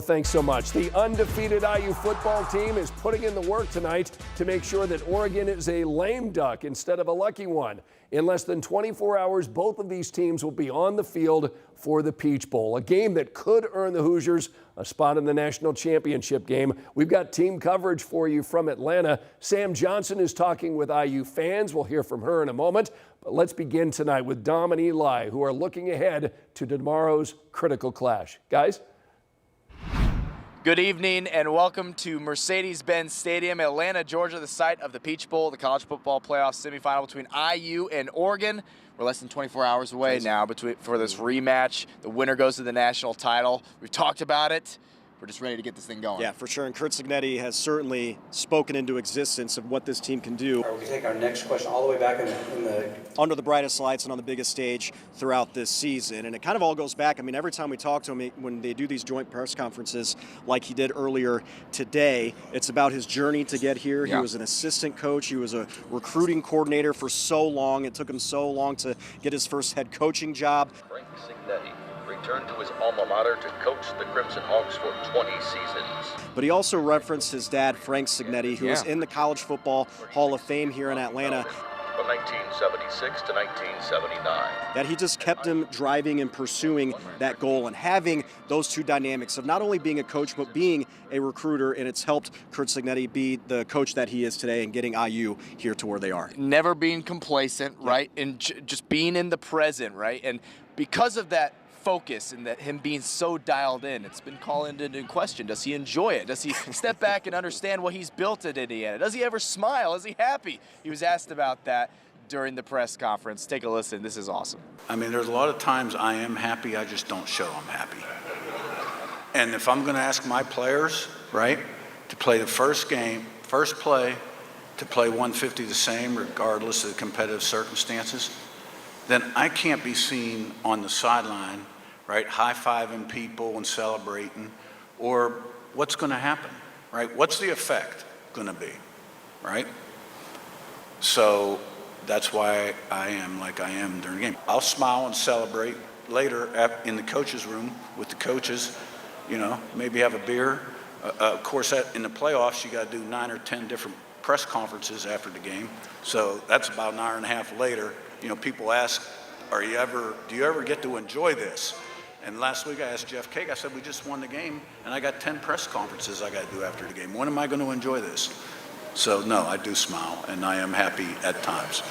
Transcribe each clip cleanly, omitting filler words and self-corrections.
Thanks so much. The undefeated IU football team is putting in the work tonight to make sure that Oregon is a lame duck instead of a lucky one. In less than 24 hours, both of these teams will be on the field for the Peach Bowl, a game that could earn the Hoosiers a spot in the national championship game. We've got team coverage for you from Atlanta. Sam Johnson is talking with IU fans. We'll hear from her in a moment. But let's begin tonight with Dom and Eli, who are looking ahead to tomorrow's critical clash. Guys? Good evening and welcome to Mercedes-Benz Stadium, Atlanta, Georgia, the site of the Peach Bowl, the college football playoff semifinal between IU and Oregon. We're less than 24 hours away now for this rematch. The winner goes to the national title. We've talked about it. We're just ready to get this thing going. Yeah, for sure. And Curt Cignetti has certainly spoken into existence of what this team can do. We take our next question all the way back in the under the brightest lights and on the biggest stage throughout this season. And it kind of all goes back. I mean, every time we talk to him, when they do these joint press conferences like he did earlier today, it's about his journey to get here. Yeah. He was an assistant coach. He was a recruiting coordinator for so long. It took him so long to get his first head coaching job. Curt Cignetti returned to his alma mater to coach the Crimson Hawks for 20 seasons. But he also referenced his dad, Frank Cignetti, who was in the College Football Hall of Fame here in Atlanta. From 1976 to 1979. That he just kept him driving and pursuing that goal and having those two dynamics of not only being a coach but being a recruiter, and it's helped Curt Cignetti be the coach that he is today and getting IU here to where they are. Never being complacent, right? And just being in the present, right? And because of that focus and that him being so dialed in, it's been called into question. Does he enjoy it? Does he step back and understand what he's built at Indiana? Does he ever smile? Is he happy? He was asked about that during the press conference. Take a listen. This is awesome. I mean, there's a lot of times I am happy, I just don't show I'm happy. And if I'm going to ask my players, right, to play the first game, first play, to play 150 the same regardless of the competitive circumstances, then I can't be seen on the sideline, right, high-fiving people and celebrating, or what's going to happen, right? What's the effect going to be, right? So that's why I am like I am during the game. I'll smile and celebrate later in the coaches' room with the coaches, you know, maybe have a beer. Of course, in the playoffs, you got to do 9 or 10 different press conferences after the game. So that's about an hour and a half later. You know, people ask, do you ever get to enjoy this? And last week I asked Jeff Cake, I said, we just won the game, and I got 10 press conferences I got to do after the game. When am I going to enjoy this? So, no, I do smile, and I am happy at times.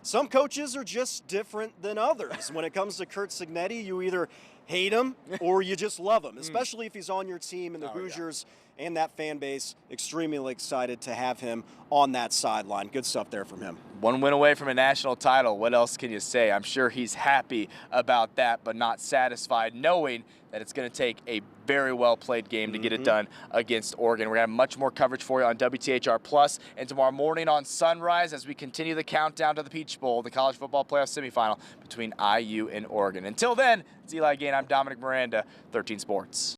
Some coaches are just different than others. When it comes to Curt Cignetti, you either hate him or you just love him, especially if he's on your team, and the Hoosiers and that fan base extremely excited to have him on that sideline. Good stuff there from him. One win away from a national title. What else can you say? I'm sure he's happy about that, but not satisfied, knowing that it's going to take a very well-played game to get it done against Oregon. We're going to have much more coverage for you on WTHR Plus and tomorrow morning on Sunrise as we continue the countdown to the Peach Bowl, the college football playoff semifinal between IU and Oregon. Until then, it's Eli Gehn. I'm Dominic Miranda, 13 Sports.